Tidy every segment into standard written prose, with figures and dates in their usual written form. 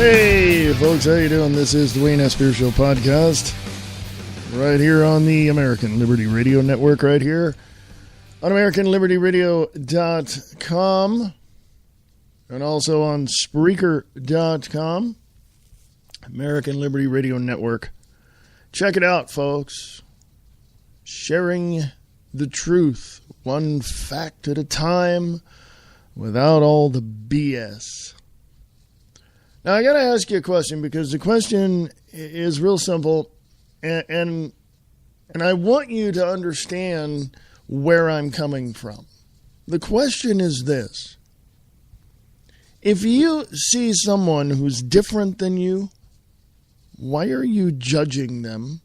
Hey, folks, how you doing? This is the Wayne S. Beer Show podcast, right here on the American Liberty Radio Network, right here on AmericanLibertyRadio.com, and also on Spreaker.com, American Liberty Radio Network. Check it out, folks. Sharing the truth, one fact at a time, without all the BS. Now, I got to ask you a question, because the question is real simple, and I want you to understand where I'm coming from. The question is this: if you see someone who's different than you, why are you judging them?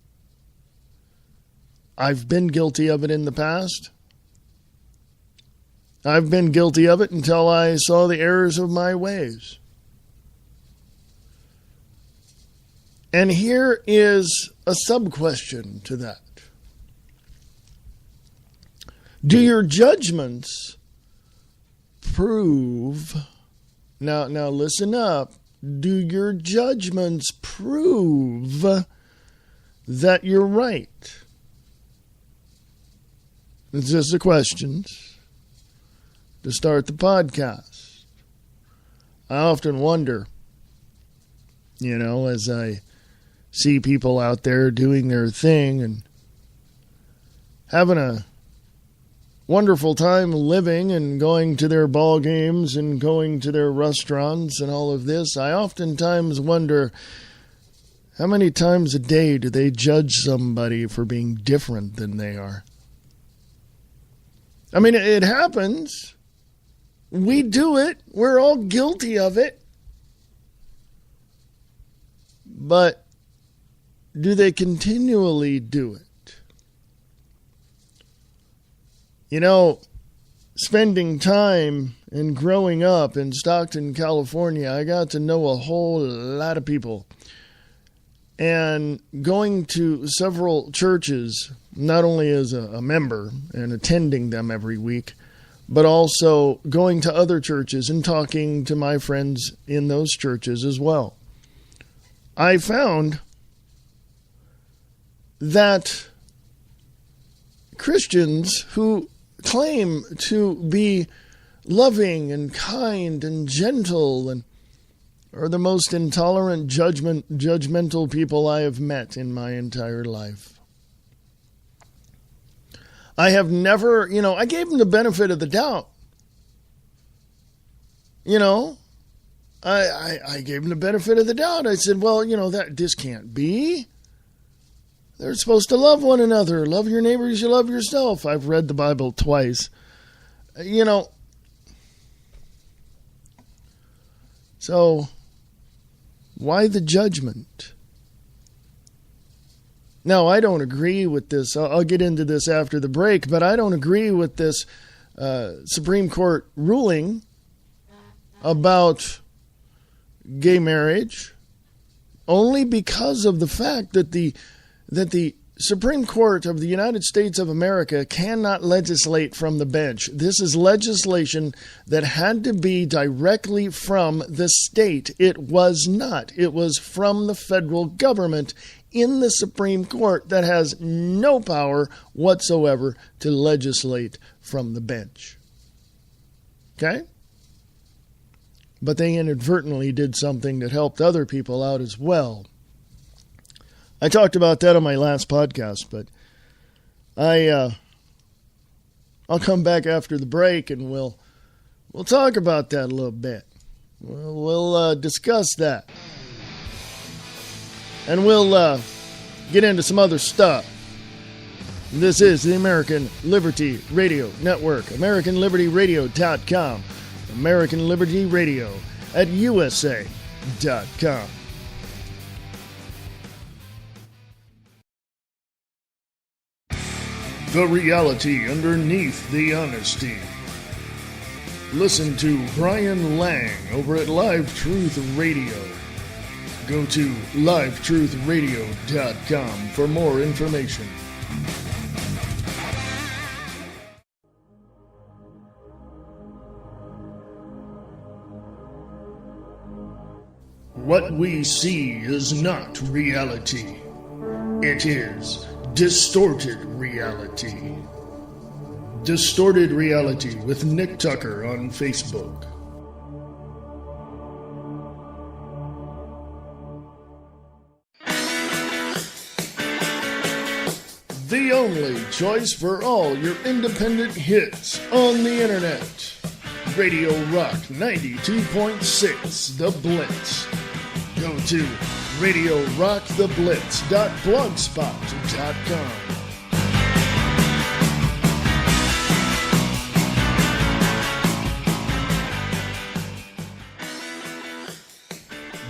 I've been guilty of it in the past. I've been guilty of it until I saw the errors of my ways. And here is a sub-question to that. Do your judgments prove, now listen up, do your judgments prove that you're right? It's just the questions to start the podcast. I often wonder, as I see people out there doing their thing and having a wonderful time living and going to their ball games and going to their restaurants and all of this, I oftentimes wonder, how many times a day do they judge somebody for being different than they are? I mean, it happens. We do it. We're all guilty of it. But do they continually do it? Spending time and growing up in Stockton, California, I got to know a whole lot of people. And going to several churches, not only as a member and attending them every week, but also going to other churches and talking to my friends in those churches as well, I found that Christians who claim to be loving and kind and gentle and are the most intolerant, judgmental people I have met in my entire life. I have never, I gave them the benefit of the doubt. I gave them the benefit of the doubt. I said, well, this can't be. They're supposed to love one another. Love your neighbor as you love yourself. I've read the Bible twice. So why the judgment? Now, I don't agree with this. I'll get into this after the break, but I don't agree with this Supreme Court ruling about gay marriage, only because of the fact that the Supreme Court of the United States of America cannot legislate from the bench. This is legislation that had to be directly from the state. It was not. It was from the federal government in the Supreme Court that has no power whatsoever to legislate from the bench. Okay? But they inadvertently did something that helped other people out as well. I talked about that on my last podcast, but I'll come back after the break and we'll talk about that a little bit. We'll discuss that, and we'll get into some other stuff. This is the American Liberty Radio Network, AmericanLibertyRadio.com, American Liberty Radio at USA.com. The reality underneath the honesty. Listen to Brian Lang over at Live Truth Radio. Go to livetruthradio.com for more information. what we see is not reality. It is distorted reality. Distorted Reality with Nick Tucker on Facebook. The only choice for all your independent hits on the internet. Radio Rock 92.6 The Blitz. Go to RadioRockTheBlitz.blogspot.com.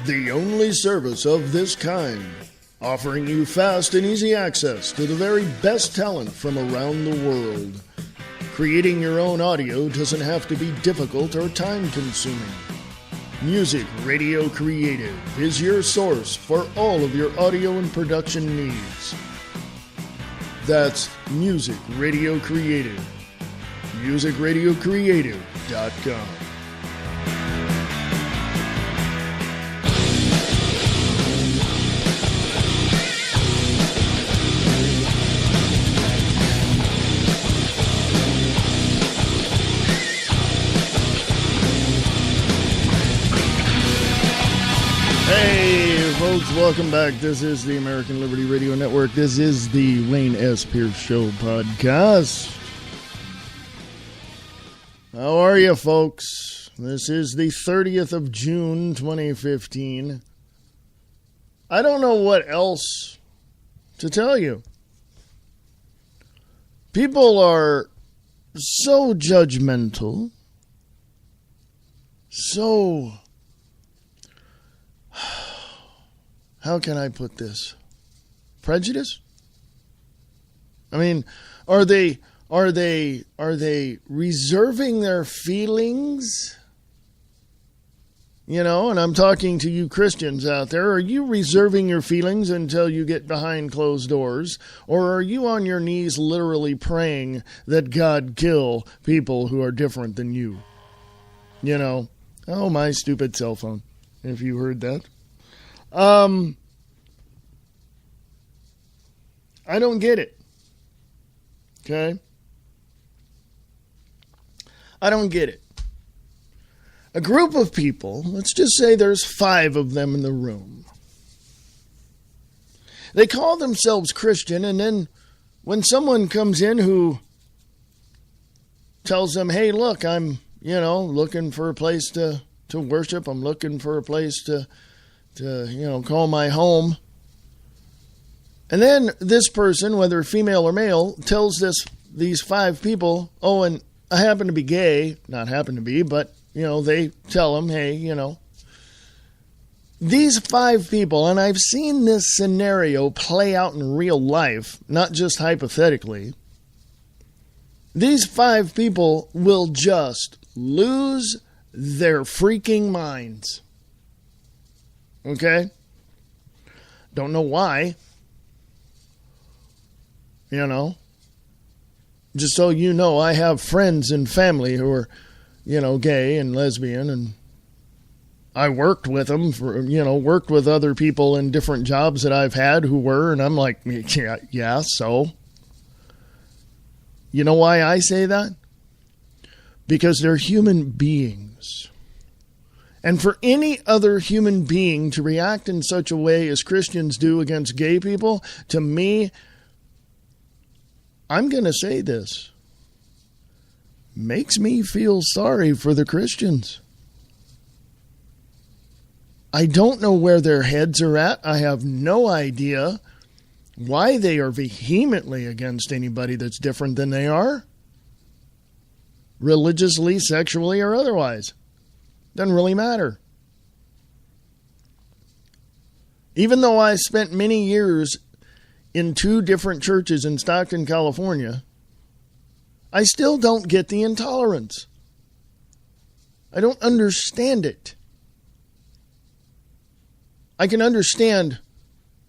The only service of this kind, offering you fast and easy access to the very best talent from around the world. Creating your own audio doesn't have to be difficult or time-consuming. Music Radio Creative is your source for all of your audio and production needs. That's Music Radio Creative. MusicRadioCreative.com. Hey, folks, welcome back. This is the American Liberty Radio Network. This is the Wayne S. Pierce Show podcast. How are you, folks? This is the 30th of June, 2015. I don't know what else to tell you. People are so judgmental, so... how can I put this? Prejudice? I mean, are they reserving their feelings? You know, and I'm talking to you Christians out there. Are you reserving your feelings until you get behind closed doors? Or are you on your knees literally praying that God kill people who are different than you? You know, oh, my stupid cell phone, if you heard that. I don't get it. Okay? I don't get it. A group of people, let's just say there's 5 of them in the room. They call themselves Christian, and then when someone comes in who tells them, hey, look, I'm, looking for a place to worship. I'm looking for a place to call my home. And then this person, whether female or male, tells these 5 people, oh, and I happen to be gay. Not happen to be, but, they tell them, hey, These 5 people, and I've seen this scenario play out in real life, not just hypothetically. These 5 people will just lose their freaking minds. Okay? Don't know why. Just so you know, I have friends and family who are, gay and lesbian, and I worked with them worked with other people in different jobs that I've had who were, and I'm like, yeah, so? You know why I say that? Because they're human beings. And for any other human being to react in such a way as Christians do against gay people, to me, I'm going to say this, makes me feel sorry for the Christians. I don't know where their heads are at. I have no idea why they are vehemently against anybody that's different than they are, religiously, sexually, or otherwise. Doesn't really matter. Even though I spent many years in 2 different churches in Stockton, California, I still don't get the intolerance. I don't understand it. I can understand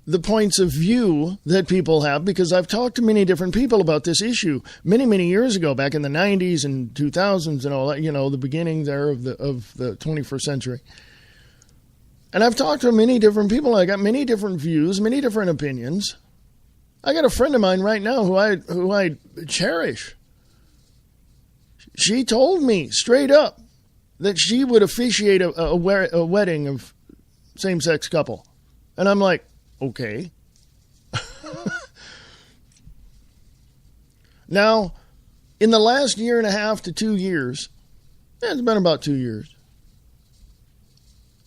the points of view that people have because I've talked to many different people about this issue many, many years ago, back in the 90s and 2000s and all that, the beginning there of the 21st century. And I've talked to many different people. I got many different views, many different opinions. I got a friend of mine right now who I cherish. She told me straight up that she would officiate a wedding of same-sex couple. And I'm like, okay. Now, in the last year and a half to 2 years, it's been about 2 years,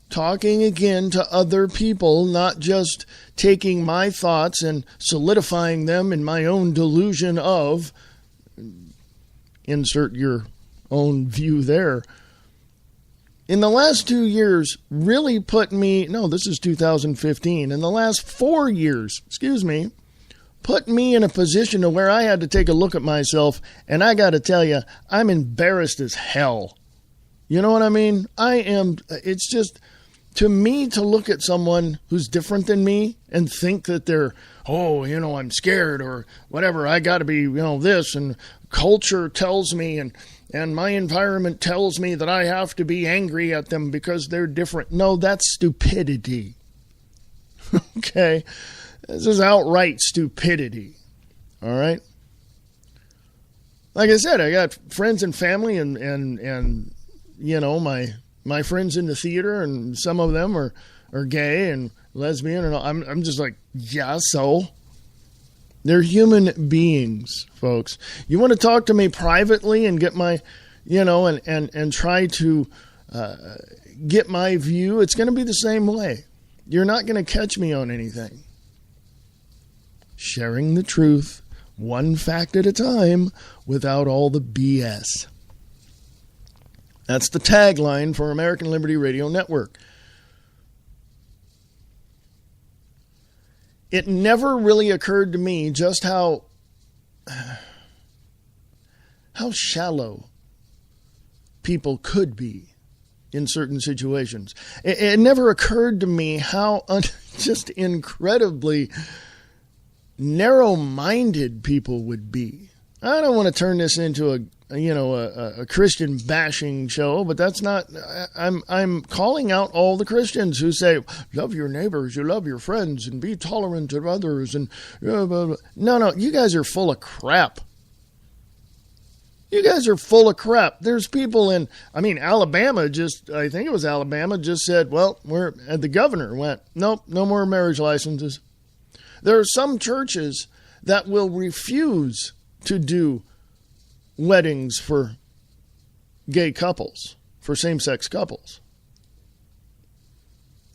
talking again to other people, not just taking my thoughts and solidifying them in my own delusion of, insert your own view there. In the last 2 years, really put me, no, this is 2015, in the last 4 years, put me in a position to where I had to take a look at myself, and I got to tell you, I'm embarrassed as hell. You know what I mean? It's just, to me, to look at someone who's different than me and think that they're, I'm scared or whatever, I got to be, this, and culture tells me, and my environment tells me that I have to be angry at them because they're different. No, that's stupidity. Okay? This is outright stupidity. All right? Like I said, I got friends and family and my friends in the theater, and some of them are gay and lesbian, and I'm just like, yeah, so they're human beings, folks. You want to talk to me privately and get my, and try to get my view, it's going to be the same way. You're not going to catch me on anything. Sharing the truth, one fact at a time, without all the BS. That's the tagline for American Liberty Radio Network. It never really occurred to me just how shallow people could be in certain situations. It never occurred to me how just incredibly narrow-minded people would be. I don't want to turn this into a Christian bashing show, but that's not. I'm calling out all the Christians who say, love your neighbors, you love your friends, and be tolerant of others, and blah, blah, blah. No, you guys are full of crap. You guys are full of crap. There's people in, Alabama I think it was Alabama just said, the governor went, nope, no more marriage licenses. There are some churches that will refuse to do weddings for gay couples, for same-sex couples.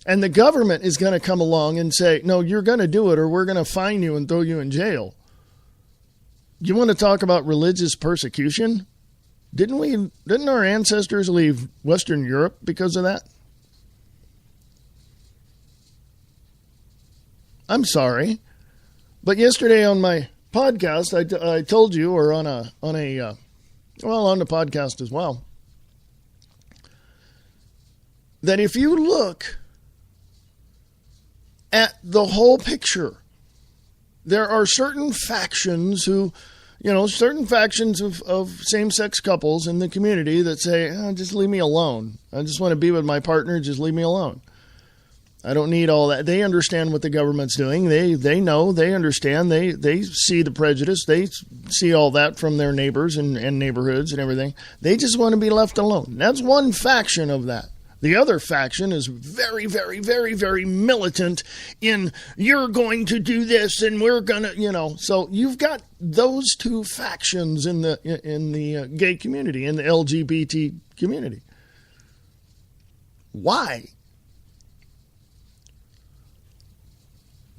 And the government is going to come along and say, no, you're going to do it or we're going to fine you and throw you in jail. You want to talk about religious persecution? Didn't our ancestors leave Western Europe because of that? I'm sorry, but yesterday on my podcast, I told you, or on the podcast as well, that if you look at the whole picture, there are certain factions of same-sex couples in the community that say, just leave me alone. I just want to be with my partner. Just leave me alone. I don't need all that. They understand what the government's doing. They know, they understand. They see the prejudice. They see all that from their neighbors and neighborhoods and everything. They just want to be left alone. That's one faction of that. The other faction is very, very, very, very militant in, you're going to do this and we're going to, So you've got those two factions in the gay community, in the LGBT community. Why?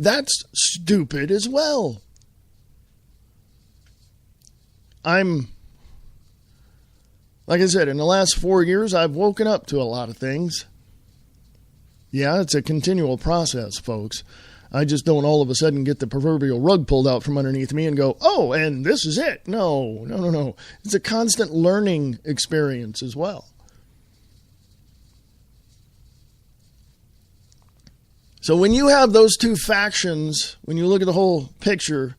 That's stupid as well. Like I said, in the last 4 years, I've woken up to a lot of things. Yeah, it's a continual process, folks. I just don't all of a sudden get the proverbial rug pulled out from underneath me and go, oh, and this is it. No. It's a constant learning experience as well. So when you have those two factions, when you look at the whole picture,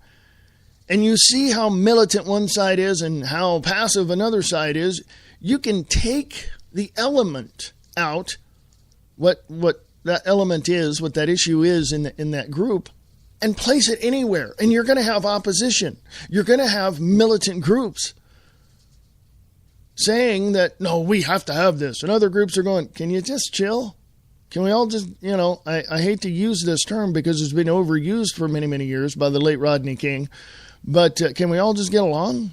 and you see how militant one side is and how passive another side is, you can take the element out, what that element is, what that issue is in that group, and place it anywhere. And you're going to have opposition. You're going to have militant groups saying that, no, we have to have this. And other groups are going, can you just chill? Can we all just, I hate to use this term because it's been overused for many, many years by the late Rodney King, but can we all just get along?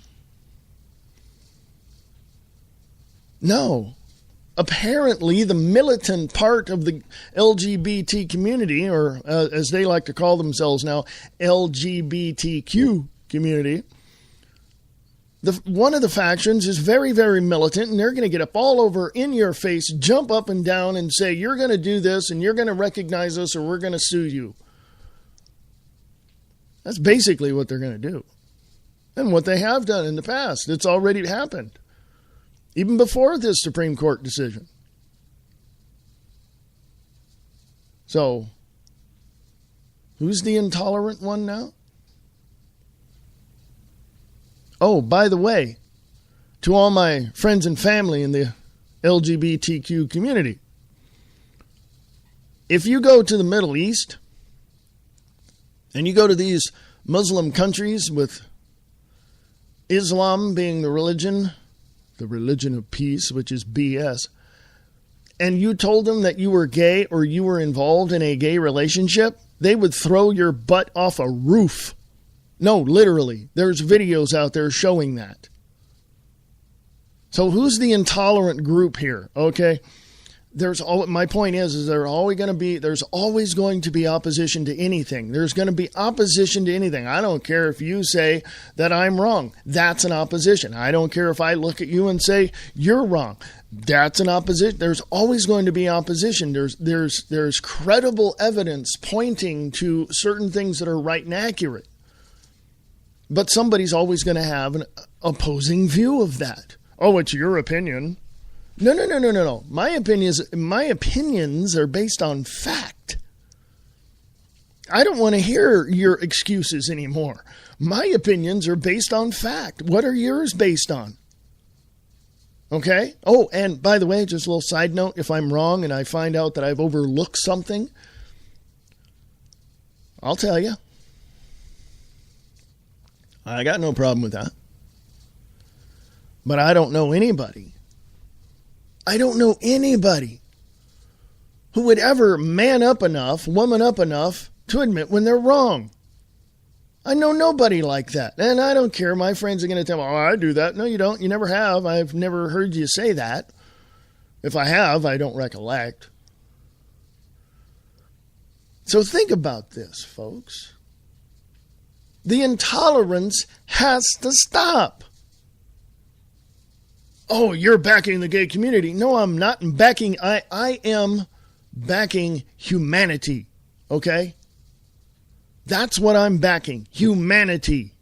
No. Apparently, the militant part of the LGBT community, or as they like to call themselves now, LGBTQ community, one of the factions is very, very militant, and they're going to get up all over in your face, jump up and down and say, you're going to do this, and you're going to recognize us, or we're going to sue you. That's basically what they're going to do. And what they have done in the past. It's already happened. Even before this Supreme Court decision. So, who's the intolerant one now? Oh, by the way, to all my friends and family in the LGBTQ community, if you go to the Middle East and you go to these Muslim countries with Islam being the religion of peace, which is BS, and you told them that you were gay or you were involved in a gay relationship, they would throw your butt off a roof. No, literally. There's videos out there showing that. So who's the intolerant group here? Okay. My point is there's always going to be opposition to anything. There's going to be opposition to anything. I don't care if you say that I'm wrong. That's an opposition. I don't care if I look at you and say you're wrong. That's an opposition. There's always going to be opposition. There's credible evidence pointing to certain things that are right and accurate. But somebody's always going to have an opposing view of that. Oh, it's your opinion. No. My opinions are based on fact. I don't want to hear your excuses anymore. My opinions are based on fact. What are yours based on? Okay? Oh, and by the way, just a little side note, if I'm wrong and I find out that I've overlooked something, I'll tell you. I got no problem with that. But I don't know anybody. Who would ever man up enough, woman up enough to admit when they're wrong. I know nobody like that. And I don't care. My friends are going to tell me, oh, I do that. No, you don't. You never have. I've never heard you say that. If I have, I don't recollect. So think about this, folks. The intolerance has to stop. Oh, you're backing the gay community. No, I'm not backing. I am backing humanity. Okay? That's what I'm backing. Humanity.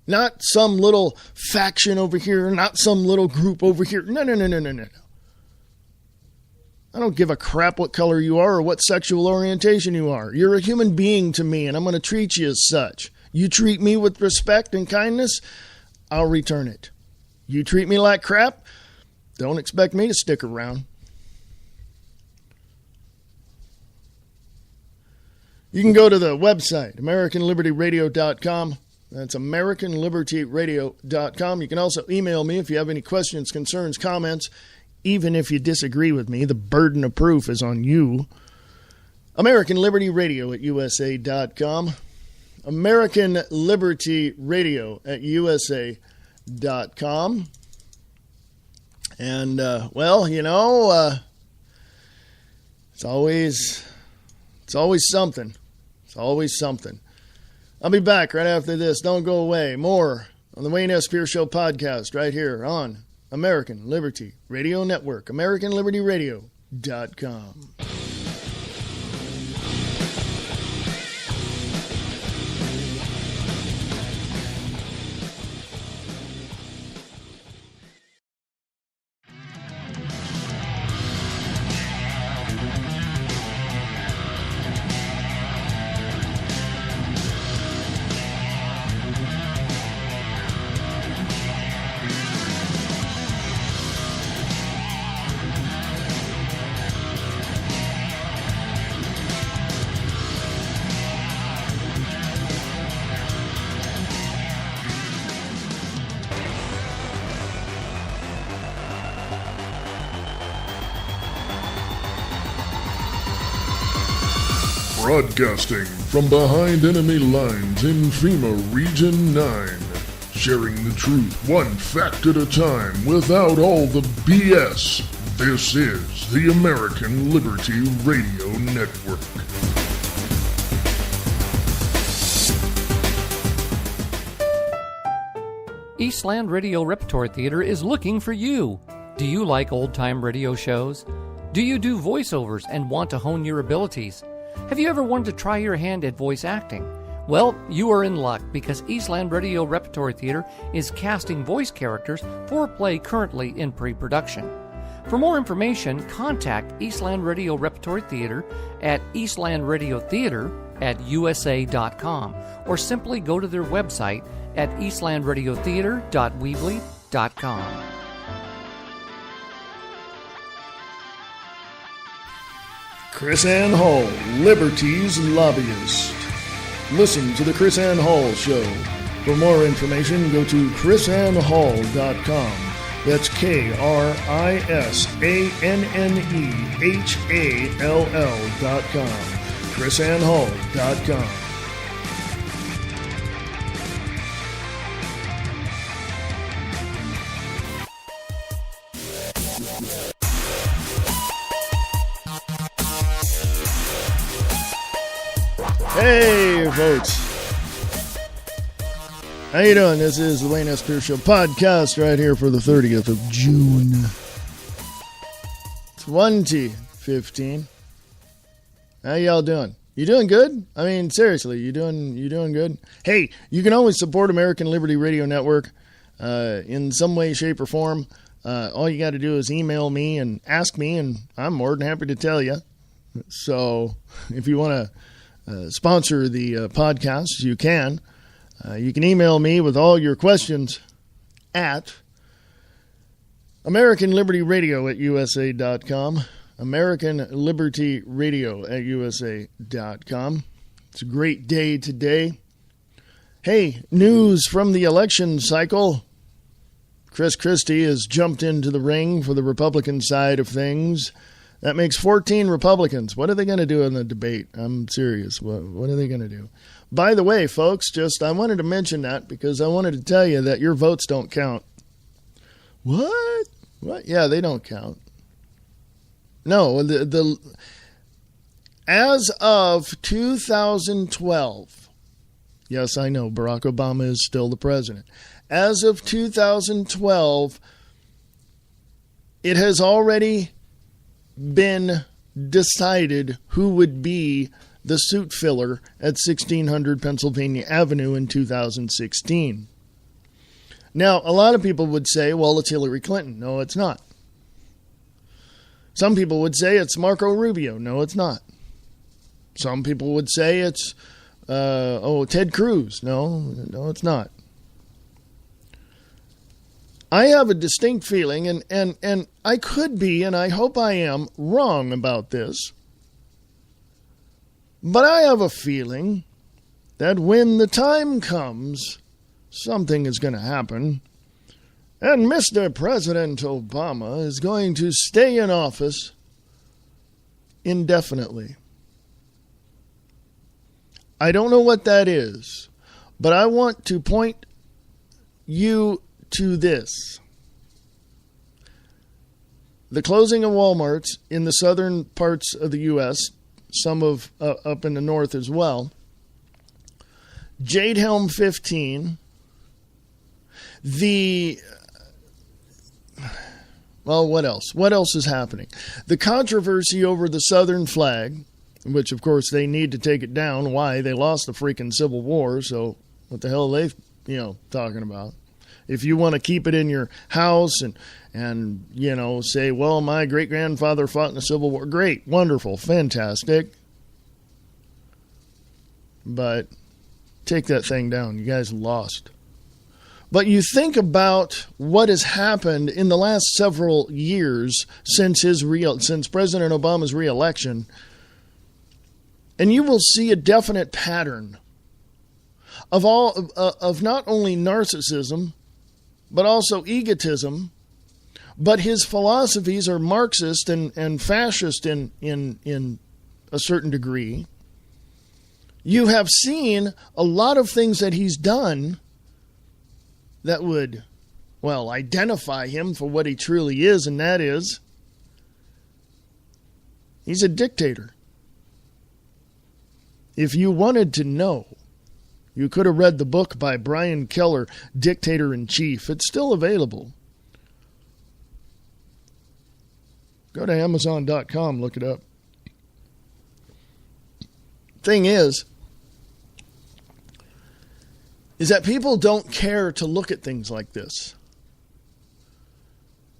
Not some little faction over here. Not some little group over here. No. I don't give a crap what color you are or what sexual orientation you are. You're a human being to me, and I'm going to treat you as such. You treat me with respect and kindness, I'll return it. You treat me like crap, don't expect me to stick around. You can go to the website, AmericanLibertyRadio.com. That's AmericanLibertyRadio.com. You can also email me if you have any questions, concerns, comments. Even if you disagree with me, the burden of proof is on you. AmericanLibertyRadio@USA.com. AmericanLibertyRadio@USA.com. And, it's always something. It's always something. I'll be back right after this. Don't go away. More on the Wayne S. Pierce Show podcast right here on American Liberty Radio Network, AmericanLibertyRadio.com. Broadcasting from behind enemy lines in FEMA Region 9. Sharing the truth one fact at a time without all the BS. This is the American Liberty Radio Network. Eastland Radio Repertory Theater is looking for you. Do you like old-time radio shows? Do you do voiceovers and want to hone your abilities? Have you ever wanted to try your hand at voice acting? Well, you are in luck because Eastland Radio Repertory Theater is casting voice characters for a play currently in pre-production. For more information, contact Eastland Radio Repertory Theater at eastlandradiotheater@usa.com or simply go to their website at eastlandradiotheater.weebly.com. KrisAnne Hall, Liberty's lobbyist. Listen to the KrisAnne Hall Show. For more information, go to krisannehall.com. That's KrisAnnehall.com. krisannehall.com. Hey, folks. How you doing? This is the Wayne S. Pierce Show podcast right here for the 30th of June. 2015. How y'all doing? You doing good? I mean, seriously, you doing good? Hey, you can always support American Liberty Radio Network in some way, shape, or form. All you got to do is email me and ask me, and I'm more than happy to tell you. So if you want to sponsor the podcast, you can. You can email me with all your questions at AmericanLibertyRadio@USA.com. AmericanLibertyRadio@USA.com. It's a great day today. Hey, news from the election cycle. Chris Christie has jumped into the ring for the Republican side of things. That makes 14 Republicans. What are they going to do in the debate? I'm serious. What are they going to do? By the way, folks, I wanted to mention that because I wanted to tell you that your votes don't count. What? Yeah, they don't count. No, as of 2012, yes, I know, Barack Obama is still the president. As of 2012, it has already been decided who would be the suit filler at 1600 Pennsylvania Avenue in 2016. Now, a lot of people would say, well, it's Hillary Clinton. No, it's not. Some people would say it's Marco Rubio. No, it's not. Some people would say it's, Ted Cruz. No, it's not. I have a distinct feeling, and I could be, and I hope I am, wrong about this, but I have a feeling that when the time comes, something is going to happen, and Mr. President Obama is going to stay in office indefinitely. I don't know what that is, but I want to point you to this. The closing of Walmarts in the southern parts of the U.S., some of up in the north as well. Jade Helm 15. What else? What else is happening? The controversy over the Southern flag, which of course they need to take it down. Why? They lost the freaking Civil War, so what the hell are they, talking about? If you want to keep it in your house and say, well, my great-grandfather fought in the Civil War, great, wonderful, fantastic. But take that thing down. You guys lost. But you think about what has happened in the last several years since President Obama's reelection, and you will see a definite pattern of not only narcissism, but also egotism. But his philosophies are Marxist and fascist in a certain degree. You have seen a lot of things that he's done that would, well, identify him for what he truly is, and that is, he's a dictator. If you wanted to know, you could have read the book by Brian Keller, Dictator in Chief. It's still available. Go to Amazon.com, look it up. Thing is that people don't care to look at things like this.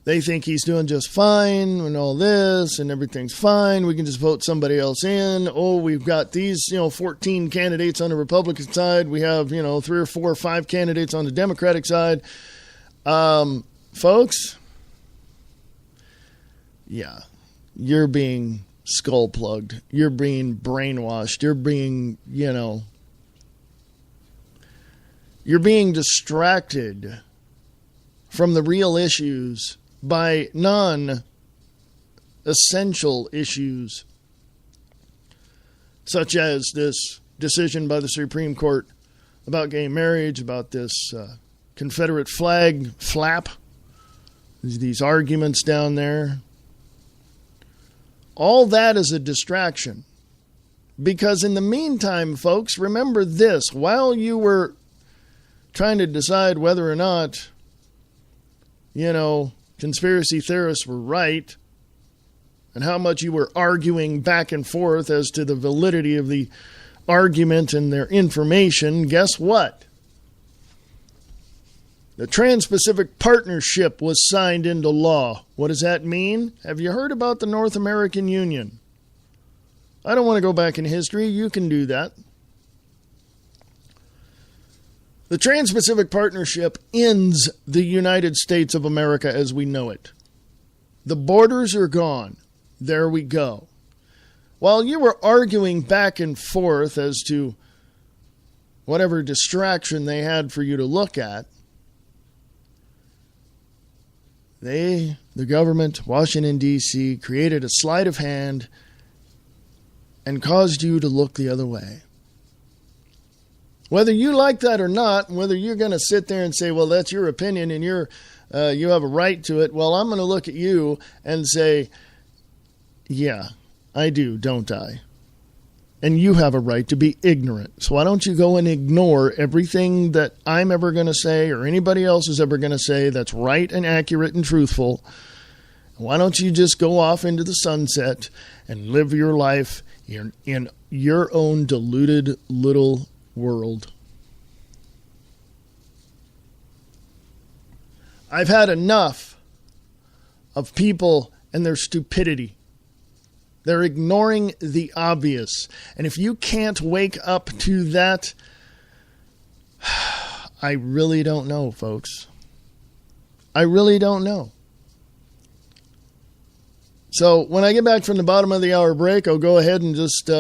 They think he's doing just fine and all this and everything's fine. We can just vote somebody else in. Oh, we've got these, 14 candidates on the Republican side. We have, 3 or 4 or 5 candidates on the Democratic side. Folks, yeah, you're being skull plugged. You're being brainwashed. You're being, you're being distracted from the real issues by non-essential issues, such as this decision by the Supreme Court about gay marriage, about this Confederate flag flap, these arguments down there. All that is a distraction. Because in the meantime, folks, remember this. While you were trying to decide whether or not, conspiracy theorists were right, and how much you were arguing back and forth as to the validity of the argument and their information, guess what? The Trans-Pacific Partnership was signed into law. What does that mean? Have you heard about the North American Union? I don't want to go back in history. You can do that. The Trans-Pacific Partnership ends the United States of America as we know it. The borders are gone. There we go. While you were arguing back and forth as to whatever distraction they had for you to look at, the government, Washington, D.C., created a sleight of hand and caused you to look the other way. Whether you like that or not, whether you're going to sit there and say, well, that's your opinion and you have a right to it, well, I'm going to look at you and say, yeah, I do, don't I? And you have a right to be ignorant. So why don't you go and ignore everything that I'm ever going to say or anybody else is ever going to say that's right and accurate and truthful? Why don't you just go off into the sunset and live your life in your own deluded little world? I've had enough of people and their stupidity. They're ignoring the obvious. And if you can't wake up to that, I really don't know, folks. I really don't know. So when I get back from the bottom of the hour break, I'll go ahead and just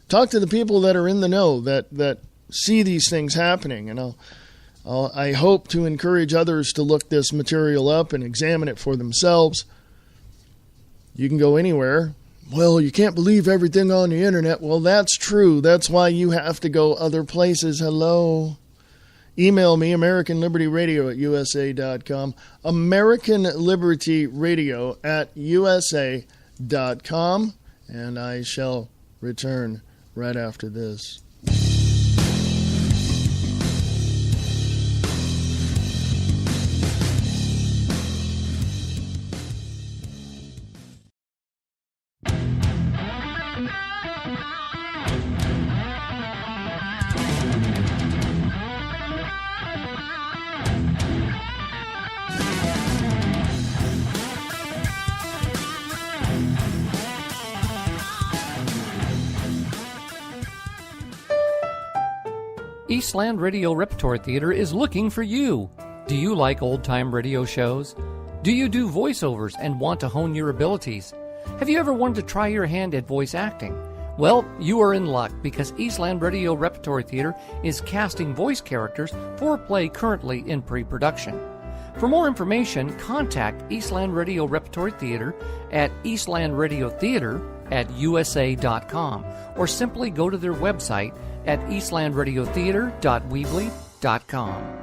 talk to the people that are in the know, that see these things happening. And I hope to encourage others to look this material up and examine it for themselves. You can go anywhere. Well, you can't believe everything on the internet. Well, that's true. That's why you have to go other places. Hello. Email me, AmericanLibertyRadio@USA.com. AmericanLibertyRadio@USA.com. And I shall return right after this. Eastland Radio Repertory Theater is looking for you. Do you like old-time radio shows? Do you do voiceovers and want to hone your abilities? Have you ever wanted to try your hand at voice acting? Well, you are in luck because Eastland Radio Repertory Theater is casting voice characters for a play currently in pre-production. For more information, contact Eastland Radio Repertory Theater at eastlandradiotheater@usa.com or simply go to their website at eastlandradiotheater.weebly.com.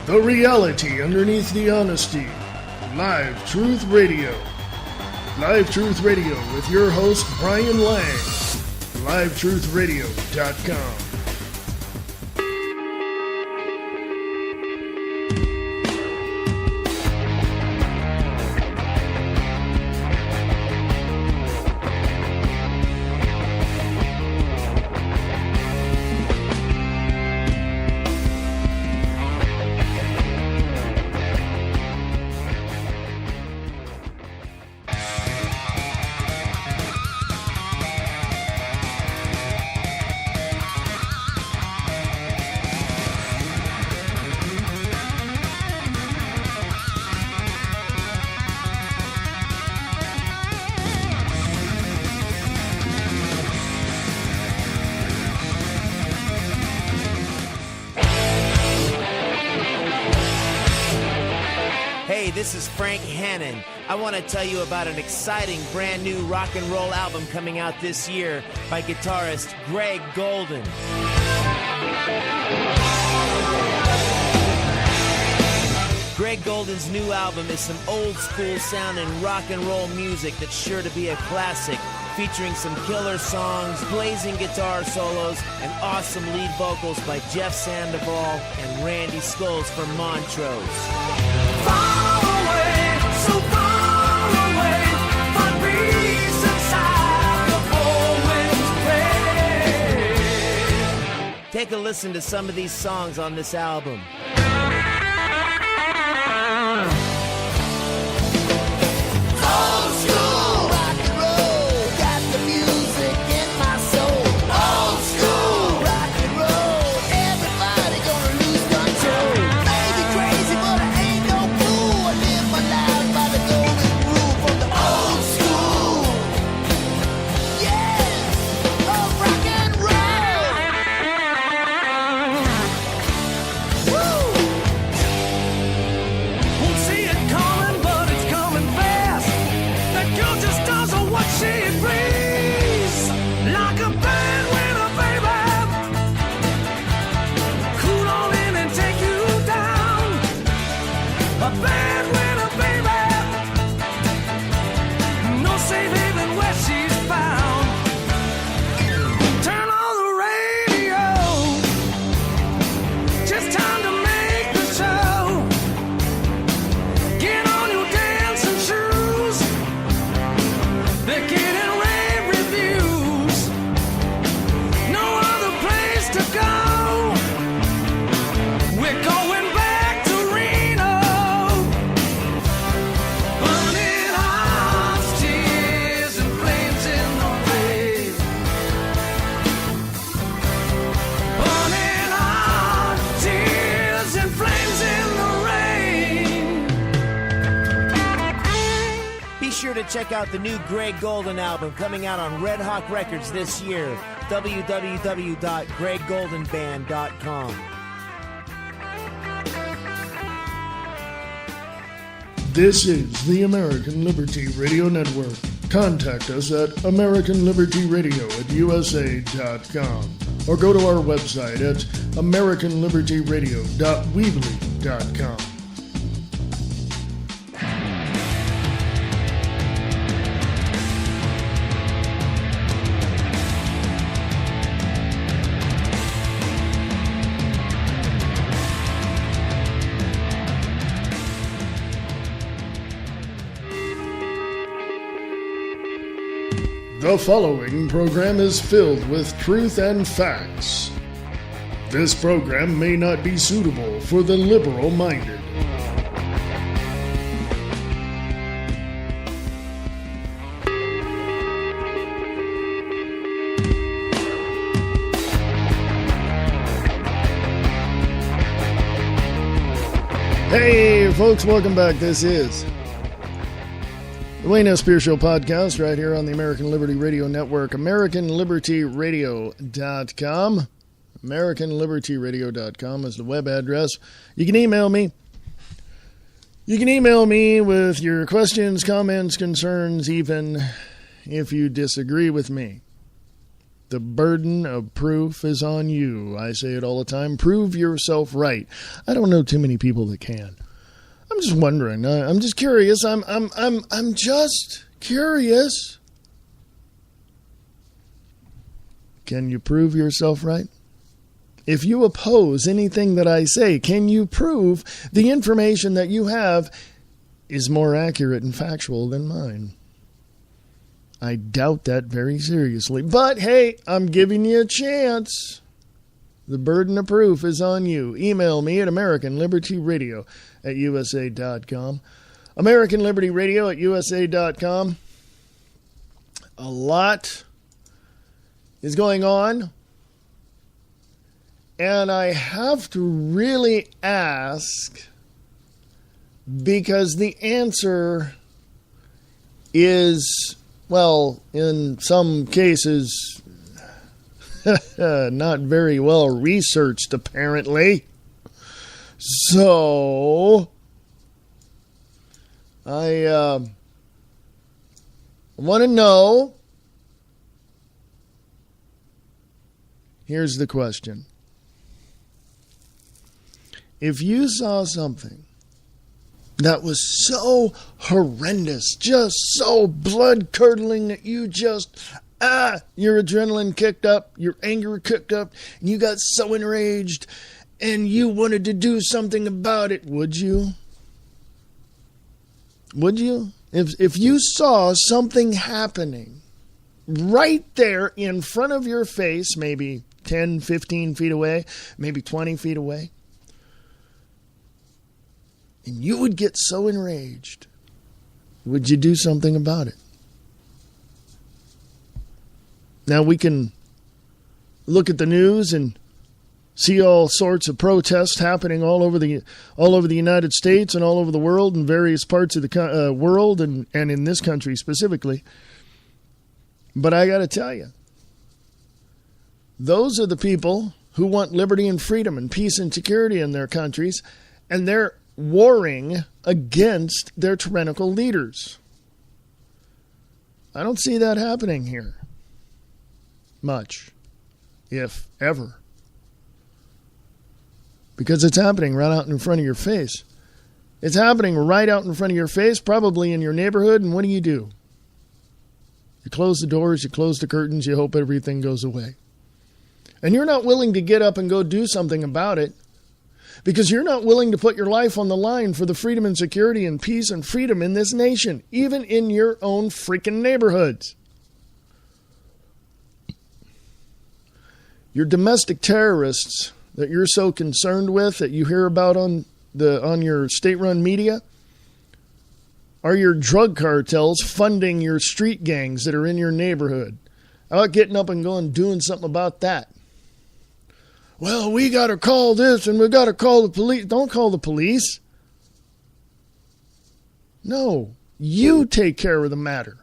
The reality underneath the honesty. Live Truth Radio. Live Truth Radio with your host, Brian Lang. LiveTruthRadio.com. Hey, this is Frank Hannon. I want to tell you about an exciting brand new rock and roll album coming out this year by guitarist Greg Golden. Greg Golden's new album is some old school sounding rock and roll music that's sure to be a classic, featuring some killer songs, blazing guitar solos, and awesome lead vocals by Jeff Sandoval and Randy Scholes from Montrose. Take a listen to some of these songs on this album. Old school rock and roll, got the music in my soul. Old school rock and roll, everybody gonna lose control. Maybe crazy, but I ain't no fool. I live my life by the golden rule from the old school. Yeah, of rock and roll. Woo! Won't see it coming, but it's coming fast. That girl just does what she please, like a bad winner, baby. Cool on in and take you down. A bad winner, baby. No safe haven where she's found. Turn on the radio. Just time to make the show. Get on your dancing shoes. They're getting rave reviews. No other place to go. We're going back to Reno. Burning hearts, tears, and flames in the rain. Burning hearts, tears, and flames in the rain. Be sure to check out the new Greg Golden album coming out on Red Hawk Records this year. www.greggoldenband.com. This is the American Liberty Radio Network. Contact us at AmericanLibertyRadio@USA.com or go to our website at AmericanLibertyRadio.weebly.com. The following program is filled with truth and facts. This program may not be suitable for the liberal-minded. Hey, folks, welcome back. This is the Wayne S. Pierce Show podcast right here on the American Liberty Radio Network, AmericanLibertyRadio.com. AmericanLibertyRadio.com is the web address. You can email me. You can email me with your questions, comments, concerns, even if you disagree with me. The burden of proof is on you. I say it all the time. Prove yourself right. I don't know too many people that can. I'm just wondering. I'm just curious. I'm just curious. Can you prove yourself right? If you oppose anything that I say, can you prove the information that you have is more accurate and factual than mine? I doubt that very seriously. But hey, I'm giving you a chance. The burden of proof is on you. Email me at AmericanLibertyRadio@USA.com. AmericanLibertyRadio@USA.com. A lot is going on. And I have to really ask, because the answer is, well, in some cases, not very well researched, apparently. So, I want to know. Here's the question. If you saw something that was so horrendous, just so blood-curdling that you just, your adrenaline kicked up, your anger kicked up, and you got so enraged, and you wanted to do something about it, would you? Would you? If you saw something happening right there in front of your face, maybe 10, 15 feet away, maybe 20 feet away, and you would get so enraged, would you do something about it? Now we can look at the news and see all sorts of protests happening all over the United States and all over the world in various parts of the world and in this country specifically. But I got to tell you, those are the people who want liberty and freedom and peace and security in their countries, and they're warring against their tyrannical leaders. I don't see that happening here much, if ever, because it's happening right out in front of your face. It's happening right out in front of your face, probably in your neighborhood, and what do? You close the doors, you close the curtains, you hope everything goes away. And you're not willing to get up and go do something about it, because you're not willing to put your life on the line for the freedom and security and peace and freedom in this nation, even in your own freaking neighborhoods. Your domestic terrorists that you're so concerned with, that you hear about on your state-run media, are your drug cartels funding your street gangs that are in your neighborhood. How about getting up and going doing something about that? Well, we got to call this and we got to call the police. Don't call the police. No, you take care of the matter.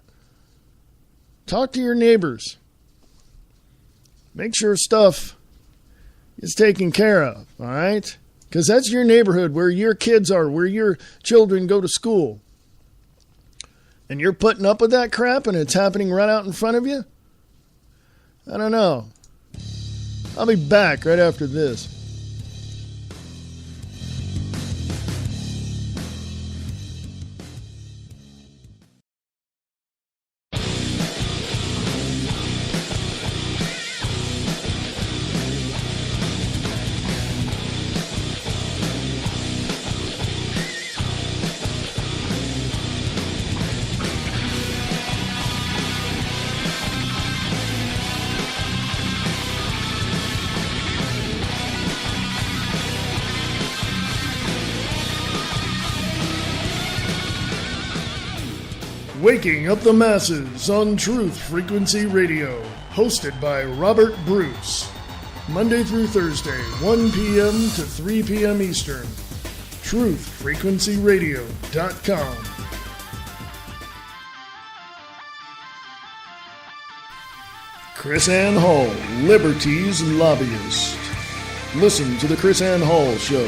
Talk to your neighbors. Make sure stuff is taken care of, all right? Because that's your neighborhood where your kids are, where your children go to school. And you're putting up with that crap and it's happening right out in front of you? I don't know. I'll be back right after this. Waking Up the Masses on Truth Frequency Radio, hosted by Robert Bruce. Monday through Thursday, 1 p.m. to 3 p.m. Eastern. truthfrequencyradio.com. Chris Ann Hall, Liberty's lobbyist. Listen to the Chris Ann Hall Show.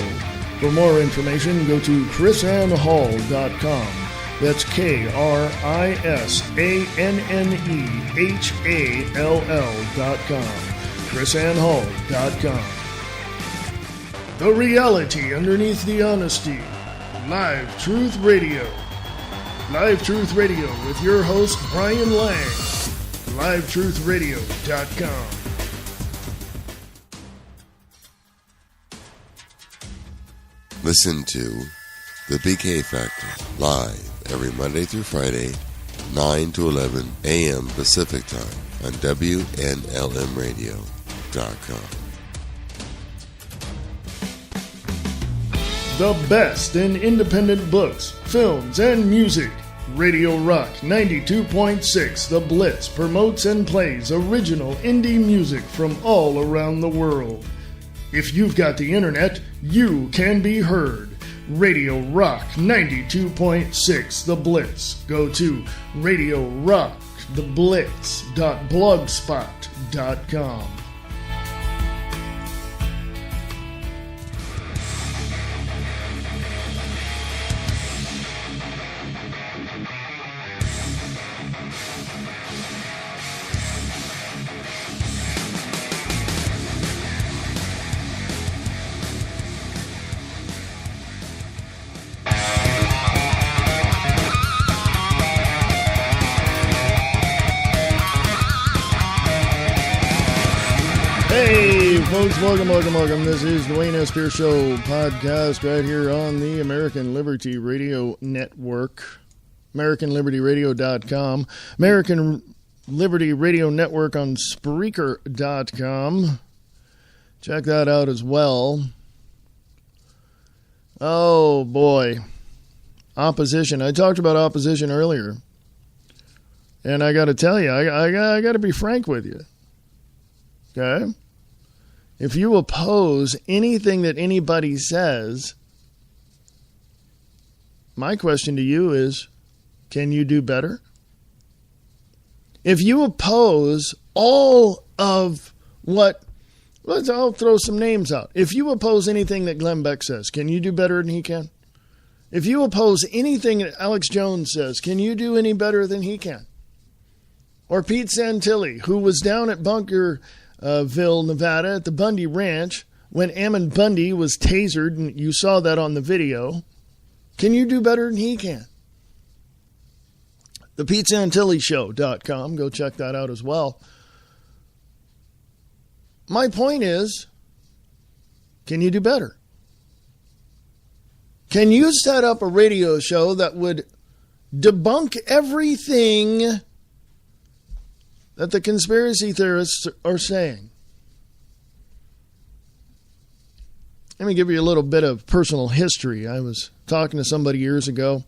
For more information, go to chrisannhall.com. That's KrisAnnehall.com. chrisannhall.com. The reality underneath the honesty. Live Truth Radio. Live Truth Radio with your host, Brian Lang. LiveTruthRadio.com. Listen to The BK Factor live every Monday through Friday, 9 to 11 a.m. Pacific Time on WNLMradio.com. The best in independent books, films, and music. Radio Rock 92.6 The Blitz promotes and plays original indie music from all around the world. If you've got the internet, you can be heard. Radio Rock 92.6 The Blitz. Go to radiorocktheblitz.blogspot.com. Hey, folks, welcome. This is the Wayne S. Pierce Show podcast right here on the American Liberty Radio Network, AmericanLibertyRadio.com, American Liberty Radio Network on Spreaker.com. Check that out as well. Oh, boy. Opposition. I talked about opposition earlier. And I got to tell you, I got to be frank with you. Okay? If you oppose anything that anybody says, my question to you is, can you do better? If you oppose all of what, I'll throw some names out. If you oppose anything that Glenn Beck says, can you do better than he can? If you oppose anything that Alex Jones says, can you do any better than he can? Or Pete Santilli, who was down at Bunkerville, Nevada, at the Bundy Ranch, when Ammon Bundy was tasered, and you saw that on the video. Can you do better than he can? The PeteSantilliShow.com. Go check that out as well. My point is, can you do better? Can you set up a radio show that would debunk everything that the conspiracy theorists are saying? Let me give you a little bit of personal history. I was talking to somebody years ago,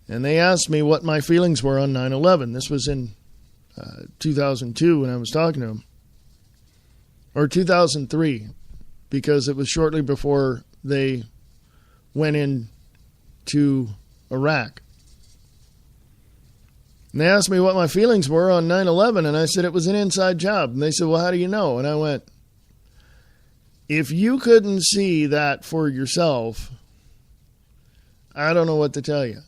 and they asked me what my feelings were on 9/11. This was in 2002 when I was talking to them. Or 2003, because it was shortly before they went into Iraq. And they asked me what my feelings were on 9/11, and I said it was an inside job. And they said, well, how do you know? And I went, if you couldn't see that for yourself, I don't know what to tell you.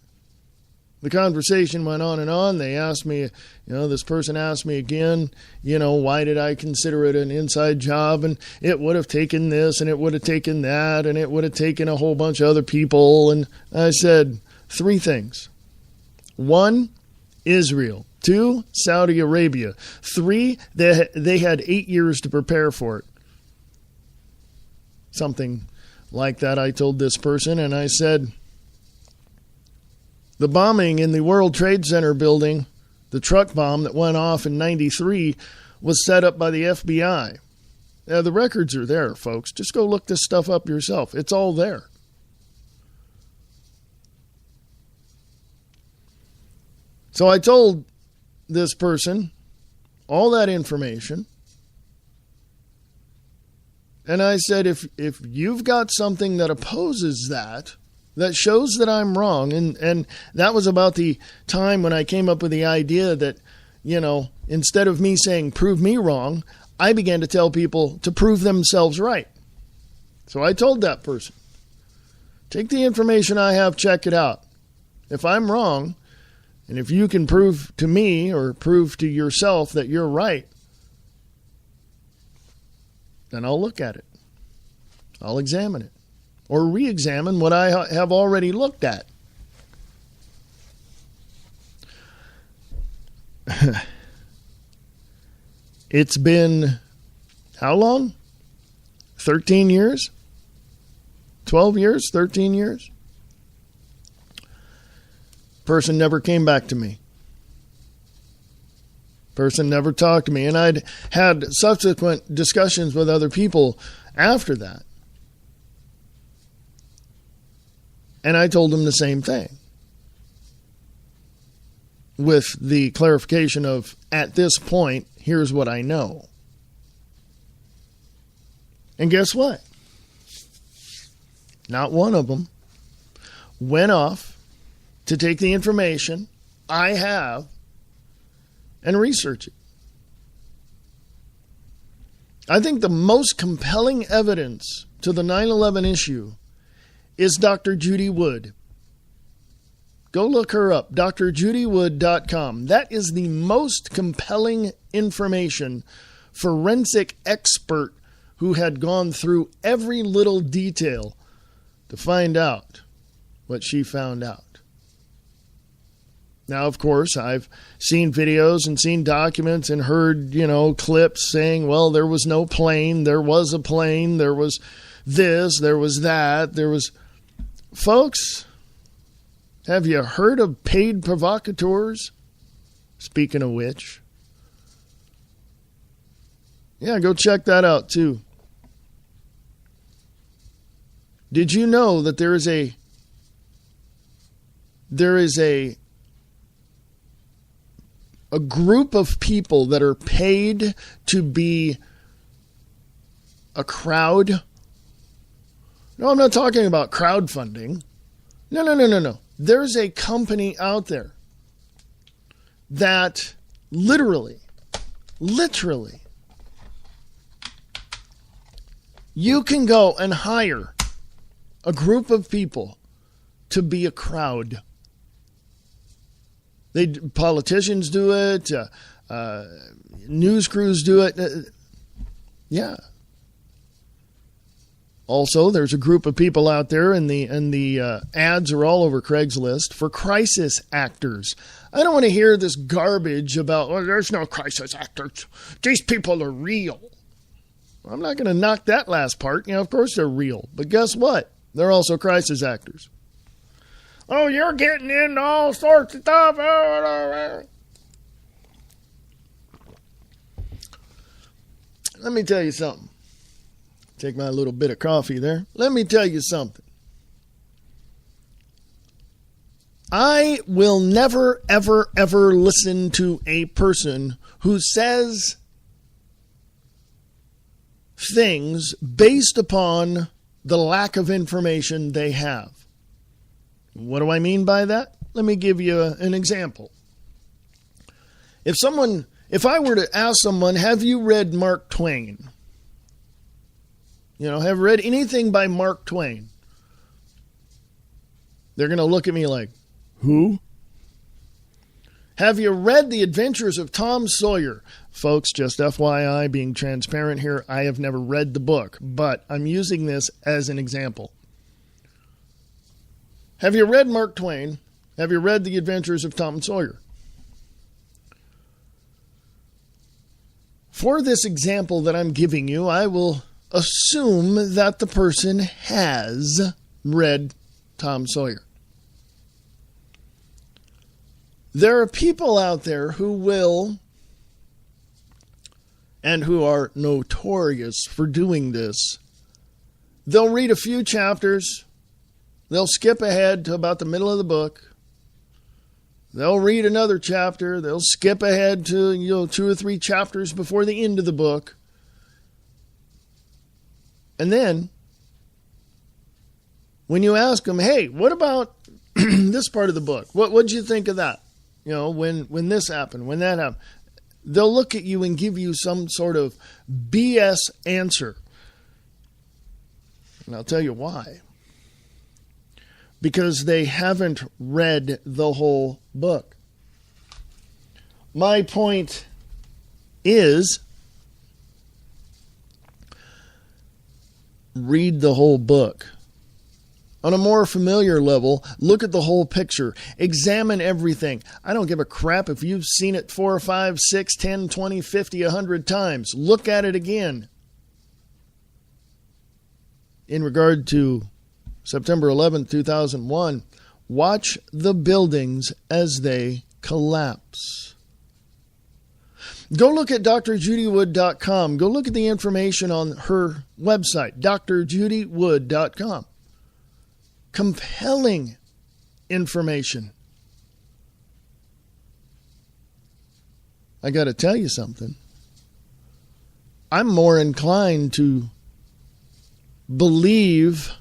The conversation went on and on. They asked me, this person asked me again, why did I consider it an inside job? And it would have taken this, and it would have taken that, and it would have taken a whole bunch of other people. And I said 3 things. 1, Israel. 2, Saudi Arabia. 3, they had 8 years to prepare for it. Something like that I told this person, and I said, the bombing in the World Trade Center building, the truck bomb that went off in 93, was set up by the FBI. The records are there, folks. Just go look this stuff up yourself. It's all there. So I told this person all that information. And I said, if you've got something that opposes that shows that I'm wrong, and that was about the time when I came up with the idea that, instead of me saying, prove me wrong, I began to tell people to prove themselves right. So I told that person, take the information I have, check it out. If I'm wrong, and if you can prove to me or prove to yourself that you're right, then I'll look at it. I'll examine it. Or re-examine what I have already looked at. It's been how long? 13 years? 12 years? 13 years? Person never came back to me. Person never talked to me. And I'd had subsequent discussions with other people after that. And I told them the same thing. With the clarification of, at this point, here's what I know. And guess what? Not one of them went off to take the information I have and research it. I think the most compelling evidence to the 9/11 issue is Dr. Judy Wood. Go look her up, drjudywood.com. That is the most compelling information, forensic expert who had gone through every little detail to find out what she found out. Now, of course, I've seen videos and seen documents and heard, clips saying, well, there was no plane, there was a plane, there was this, there was that, there was... Folks, have you heard of paid provocateurs? Speaking of which. Yeah, go check that out too. Did you know that there is a group of people that are paid to be a crowd? No, I'm not talking about crowdfunding. No. There's a company out there that literally, you can go and hire a group of people to be a crowd. Politicians do it. News crews do it. Yeah. Also, there's a group of people out there, and the ads are all over Craigslist for crisis actors. I don't want to hear this garbage about, there's no crisis actors. These people are real. I'm not going to knock that last part. Of course they're real. But guess what? They're also crisis actors. Oh, you're getting into all sorts of stuff. Let me tell you something. Take my little bit of coffee there. Let me tell you something. I will never, ever, ever listen to a person who says things based upon the lack of information they have. What do I mean by that? Let me give you an example. If I were to ask someone, have you read Mark Twain? Have read anything by Mark Twain? They're going to look at me like, who? Have you read The Adventures of Tom Sawyer? Folks, just FYI, being transparent here, I have never read the book, but I'm using this as an example. Have you read Mark Twain? Have you read The Adventures of Tom Sawyer? For this example that I'm giving you, I will assume that the person has read Tom Sawyer. There are people out there who will, and who are notorious for doing this. They'll read a few chapters. They'll skip ahead to about the middle of the book. They'll read another chapter. They'll skip ahead to 2 or 3 chapters before the end of the book. And then, when you ask them, hey, what about this part of the book? What'd you think of that? You know, when this happened, when that happened. They'll look at you and give you some sort of BS answer. And I'll tell you why. Because they haven't read the whole book. My point is, read the whole book. On a more familiar level, look at the whole picture. Examine everything. I don't give a crap if you've seen it 4, 5, 6, 10, 20, 50, 100 times. Look at it again. In regard to September 11, 2001, watch the buildings as they collapse. Go look at drjudywood.com. Go look at the information on her website, drjudywood.com. Compelling information. I got to tell you something. I'm more inclined to believe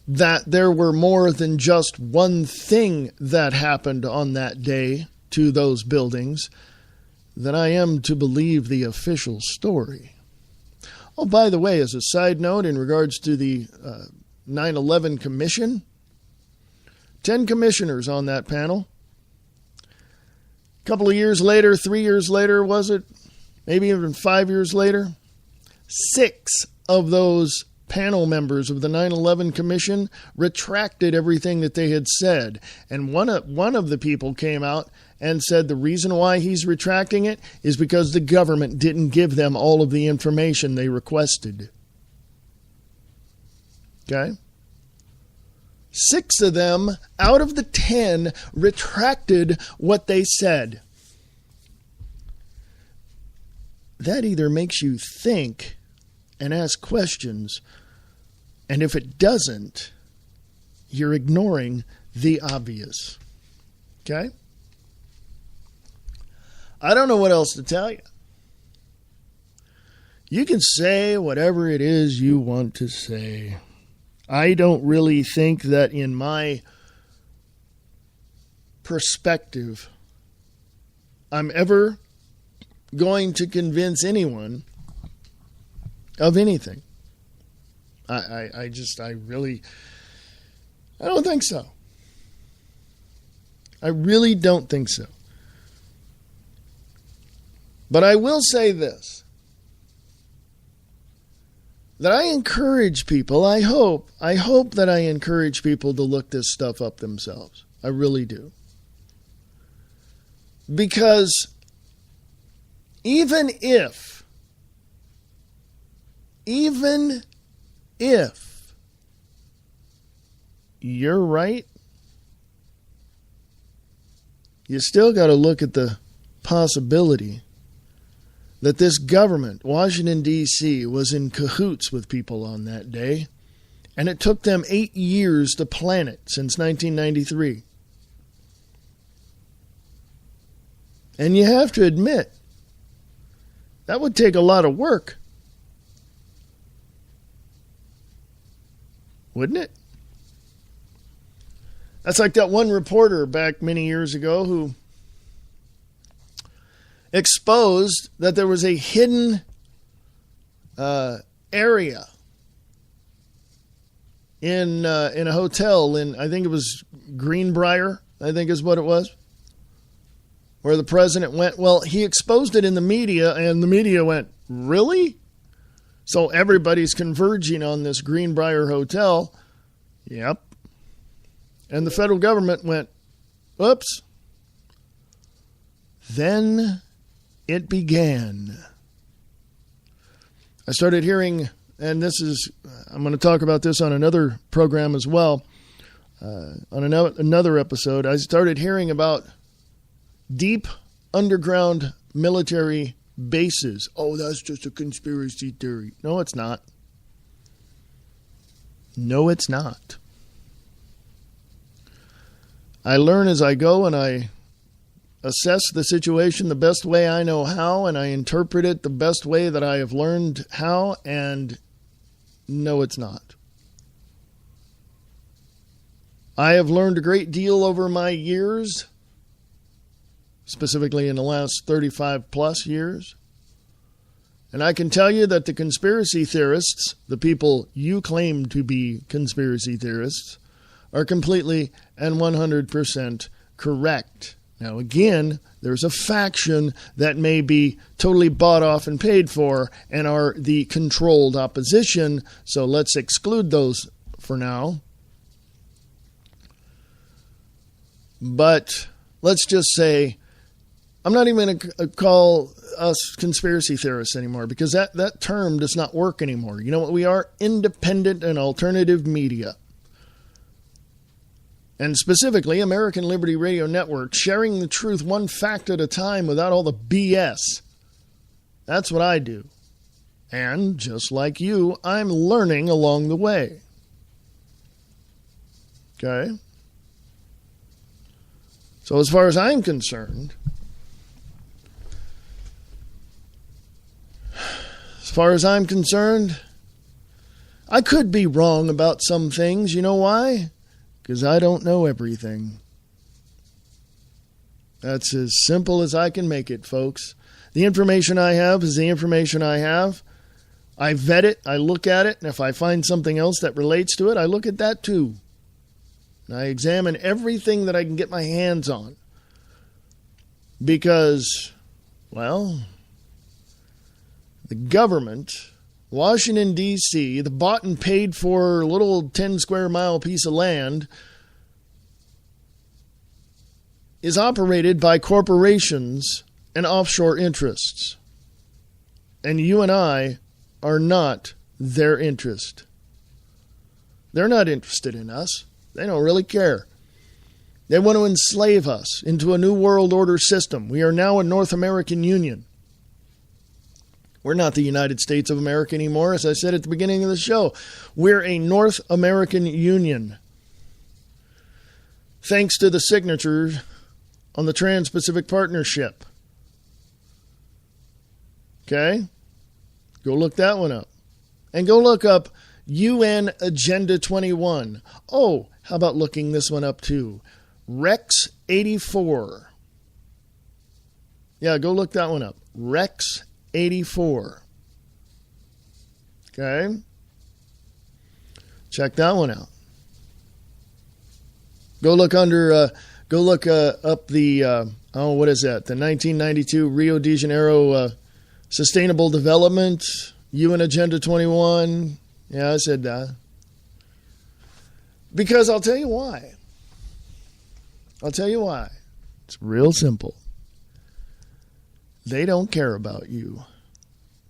that there were more than just one thing that happened on that day to those buildings than I am to believe the official story. Oh, by the way, as a side note, in regards to the 9/11 Commission, 10 commissioners on that panel. A couple of years later, 3 years later, was it? Maybe even 5 years later, 6 of those panel members of the 9/11 Commission retracted everything that they had said. And one of the people came out and said the reason why he's retracting it is because the government didn't give them all of the information they requested. Okay? 6 of them out of the 10 retracted what they said. That either makes you think and ask questions, and if it doesn't, you're ignoring the obvious. Okay? I don't know what else to tell you. You can say whatever it is you want to say. I don't really think that in my perspective, I'm ever going to convince anyone of anything. I don't think so. I really don't think so. But I will say this, that I encourage people, I hope that I encourage people to look this stuff up themselves. I really do. Because even if you're right, you still got to look at the possibility that this government, Washington, D.C., was in cahoots with people on that day, and it took them 8 years to plan it since 1993. And you have to admit, that would take a lot of work. Wouldn't it? That's like that one reporter back many years ago who exposed that there was a hidden area in a hotel in, I think it was Greenbrier, I think is what it was, where the president went. Well, he exposed it in the media, and the media went, really? So everybody's converging on this Greenbrier hotel. Yep. And the federal government went, oops. Then it began. I started hearing, and I'm going to talk about this on another program as well, on another episode. I started hearing about deep underground military bases. Oh, that's just a conspiracy theory. No, it's not. No, it's not. I learn as I go, and I assess the situation the best way I know how, and I interpret it the best way that I have learned how, and no, it's not. I have learned a great deal over my years, specifically in the last 35 plus years. And I can tell you that the conspiracy theorists, the people you claim to be conspiracy theorists, are completely and 100% correct. Now, again, there's a faction that may be totally bought off and paid for and are the controlled opposition, so let's exclude those for now. But let's just say, I'm not even going to call us conspiracy theorists anymore, because that term does not work anymore. You know what we are? Independent and alternative media. And specifically, American Liberty Radio Network, sharing the truth one fact at a time without all the BS. That's what I do. And just like you, I'm learning along the way. Okay? So as far as I'm concerned, I could be wrong about some things. You know why? Because I don't know everything. That's as simple as I can make it, folks. The information I have is the information I have. I vet it, I look at it, and if I find something else that relates to it, I look at that too. And I examine everything that I can get my hands on. Because, well, the government, Washington, D.C., the bought and paid for little 10 square mile piece of land, is operated by corporations and offshore interests. And you and I are not their interest. They're not interested in us. They don't really care. They want to enslave us into a new world order system. We are now a North American Union. We're not the United States of America anymore, as I said at the beginning of the show. We're a North American Union. Thanks to the signatures on the Trans-Pacific Partnership. Okay? Go look that one up. And go look up UN Agenda 21. Oh, how about looking this one up too? Rex 84. Yeah, go look that one up. Rex 84. Okay? Check that one out. Go look under, up the, what is that? The 1992 Rio de Janeiro Sustainable Development, UN Agenda 21. Yeah, I said that. Because I'll tell you why. It's real simple. They don't care about you.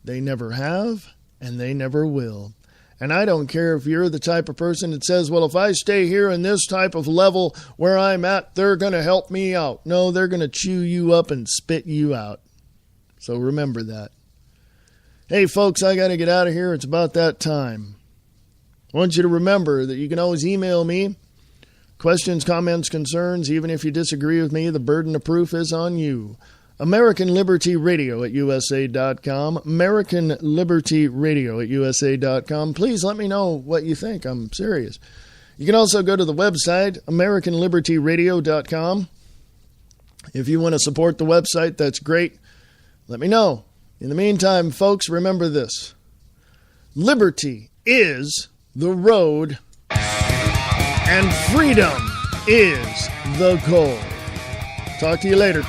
They never have, and they never will. And I don't care if you're the type of person that says, well, if I stay here in this type of level where I'm at, they're going to help me out. No, they're going to chew you up and spit you out. So remember that. Hey, folks, I got to get out of here. It's about that time. I want you to remember that you can always email me. Questions, comments, concerns. Even if you disagree with me, the burden of proof is on you. American Liberty Radio at USA.com. American Liberty Radio at USA.com. Please let me know what you think. I'm serious. You can also go to the website, AmericanLibertyRadio.com. If you want to support the website, that's great. Let me know. In the meantime, folks, remember this. Liberty is the road, and freedom is the goal. Talk to you later.